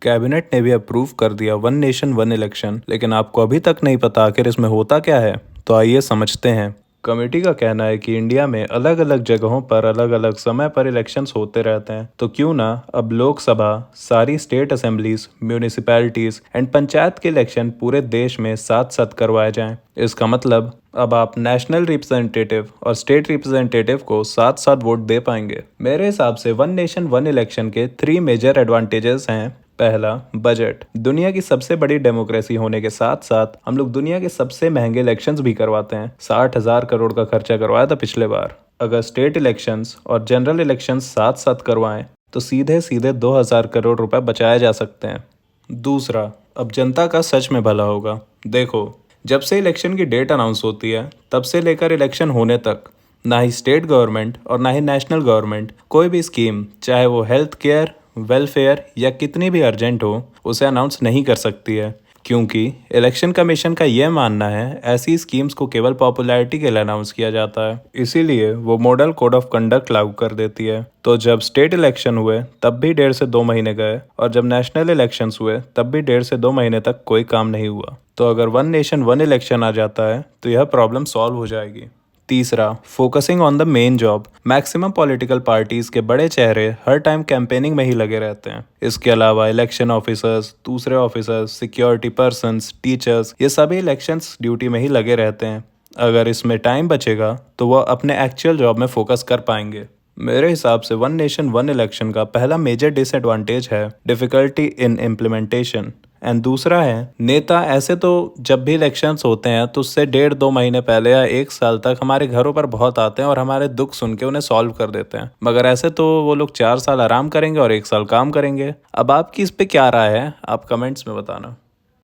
Cabinet ने भी approve कर दिया वन नेशन वन इलेक्शन, लेकिन आपको अभी तक नहीं पता आखिर इसमें होता क्या है। तो आइए समझते हैं। कमेटी का कहना है कि इंडिया में अलग अलग जगहों पर अलग अलग समय पर इलेक्शंस होते रहते हैं, तो क्यों ना अब लोकसभा, सारी state assemblies, municipalities and panchayat के इलेक्शन पूरे देश में साथ साथ करवाए जाएं। इसका मतलब अब आप नेशनल रिप्रेजेंटेटिव और स्टेट रिप्रेजेंटेटिव को साथ साथ वोट दे पाएंगे। मेरे हिसाब से वन नेशन वन इलेक्शन के 3 मेजर एडवांटेजेस हैं। पहला, बजट। दुनिया की सबसे बड़ी डेमोक्रेसी होने के साथ साथ हम लोग दुनिया के सबसे महंगे इलेक्शंस भी करवाते हैं। 60,000 करोड़ का खर्चा करवाया था पिछले बार। अगर स्टेट इलेक्शंस और जनरल इलेक्शंस साथ साथ करवाएं तो सीधे सीधे 2,000 करोड़ रुपए बचाए जा सकते हैं। दूसरा, अब जनता का सच में भला होगा। देखो, जब से इलेक्शन की डेट अनाउंस होती है तब से लेकर इलेक्शन होने तक ना ही स्टेट गवर्नमेंट और ना ही नेशनल गवर्नमेंट कोई भी स्कीम, चाहे वो हेल्थ केयर, वेलफेयर या कितनी भी अर्जेंट हो, उसे अनाउंस नहीं कर सकती है, क्योंकि इलेक्शन कमीशन का यह मानना है ऐसी स्कीम्स को केवल पॉपुलैरिटी के लिए अनाउंस किया जाता है। इसीलिए वो मॉडल कोड ऑफ कंडक्ट लागू कर देती है। तो जब स्टेट इलेक्शन हुए तब भी 1.5 से 2 महीने गए, और जब नेशनल इलेक्शंस हुए तब भी 1.5 से 2 महीने तक कोई काम नहीं हुआ। तो अगर वन नेशन वन इलेक्शन आ जाता है तो यह प्रॉब्लम सॉल्व हो जाएगी। तीसरा, focusing on the main job. Maximum political parties के बड़े चेहरे हर टाइम कैंपेनिंग में ही लगे रहते हैं। इसके अलावा इलेक्शन ऑफिसर्स, दूसरे ऑफिसर्स, सिक्योरिटी पर्सन्स, टीचर्स, ये सभी इलेक्शंस ड्यूटी में ही लगे रहते हैं। अगर इसमें टाइम बचेगा तो वह अपने एक्चुअल जॉब में फोकस कर पाएंगे। मेरे हिसाब से वन नेशन वन इलेक्शन का पहला मेजर डिसएडवांटेज है डिफिकल्टी इन इम्प्लीमेंटेशन, एंड दूसरा है नेता ऐसे तो जब भी इलेक्शंस होते हैं तो उससे 1.5-2 महीने पहले या 1 साल तक हमारे घरों पर बहुत आते हैं और हमारे दुख सुन के उन्हें सॉल्व कर देते हैं। मगर ऐसे तो वो लोग 4 साल आराम करेंगे और 1 साल काम करेंगे। अब आपकी इस पे क्या राय है, आप कमेंट्स में बताना।